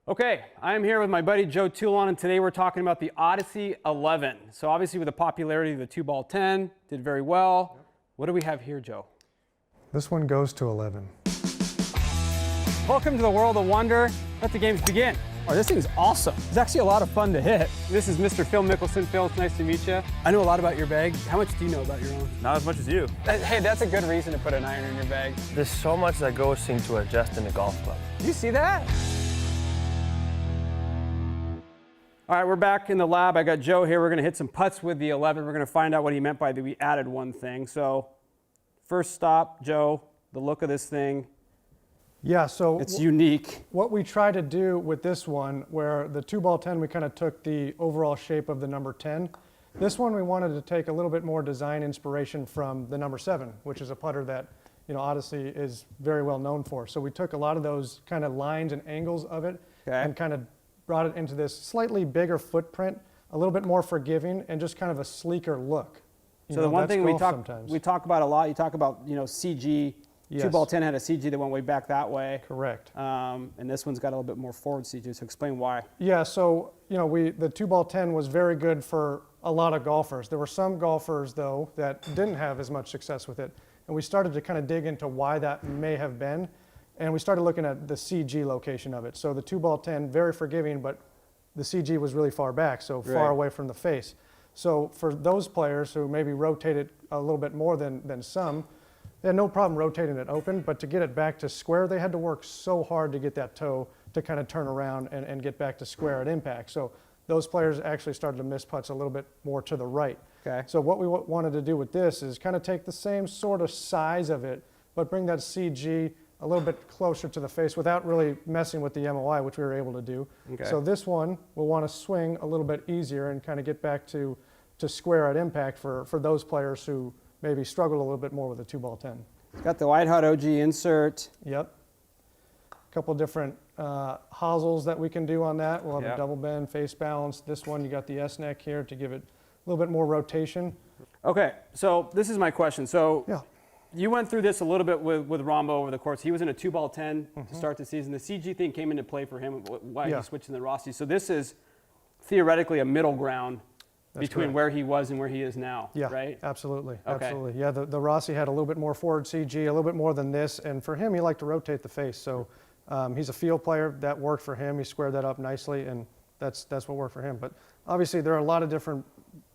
Okay, I'm here with my buddy Joe Toulon, and today we're talking about the Odyssey 11. So obviously with the popularity of the 2-ball 10, did very well. Yep. What do we have here, Joe? This one goes to 11. Welcome to the world of Wunder. Let the games begin. Oh, this thing's awesome. It's actually a lot of fun to hit. This is Mr. Phil Mickelson. Phil, it's nice to meet you. I know a lot about your bag. How much do you know about your own? Not as much as you. Hey, that's a good reason to put an iron in your bag. There's so much that goes into adjusting a golf club. Do you see that? All right, we're back in the lab. I got Joe here. We're going to hit some putts with the 11. We're going to find out what he meant by we added one thing. So first stop, Joe, the look of this thing. Yeah, so it's unique. What we try to do with this one, where the 2-ball 10, we kind of took the overall shape of the number 10. This one, we wanted to take a little bit more design inspiration from the number 7, which is a putter that, you know, Odyssey is very well known for. So we took a lot of those kind of lines and angles of it and kind of brought it into this slightly bigger footprint, a little bit more forgiving, and just kind of a sleeker look. So the one thing we talk about a lot, you talk about, you know, CG. Yes. 2-ball 10 had a CG that went way back that way. Correct. And this one's got a little bit more forward CG, so explain why. Yeah, so, you know, the 2-ball 10 was very good for a lot of golfers. There were some golfers, though, that didn't have as much success with it. And we started to kind of dig into why that may have been. And we started looking at the CG location of it. So the 2-ball 10, very forgiving, but the CG was really far back, so far away from the face. So for those players who maybe rotated a little bit more than some, they had no problem rotating it open, but to get it back to square, they had to work so hard to get that toe to kind of turn around and get back to square at impact. So those players actually started to miss putts a little bit more to the right. Okay. So what we wanted to do with this is kind of take the same sort of size of it, but bring that CG a little bit closer to the face without really messing with the MOI, which we were able to do. Okay. So this one, we'll want to swing a little bit easier and kind of get back to square at impact for those players who maybe struggle a little bit more with the 2-ball 10. It's got the White Hot OG insert. Yep. A couple different hosels that we can do on that. We'll have a double bend, face balance. This one, you got the S-neck here to give it a little bit more rotation. Okay, so this is my question. So you went through this a little bit with Rombo over the course. He was in a 2-ball 10 to start the season. The CG thing came into play for him, why he switched in the Rossi. So this is theoretically a middle ground between where he was and where he is now, right? Absolutely, okay. Absolutely. Yeah, the Rossi had a little bit more forward CG, a little bit more than this, and for him, he liked to rotate the face. So he's a field player. That worked for him. He squared that up nicely, and that's what worked for him. But obviously, there are a lot of different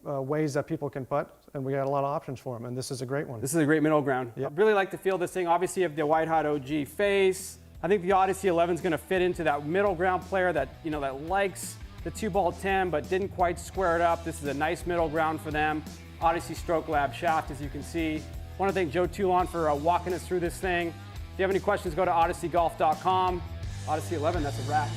ways that people can putt, and we got a lot of options for him, and this is a great one. This is a great middle ground. Yep. I really like to feel this thing. Obviously, you have the White Hot OG face. I think the Odyssey 11 is going to fit into that middle ground player that, you know, that likes the 2-ball 10 but didn't quite square it up. This is a nice middle ground for them. Odyssey Stroke Lab shaft, as you can see. I want to thank Joe Toulon for walking us through this thing. If you have any questions, go to odysseygolf.com. Odyssey 11, that's a wrap.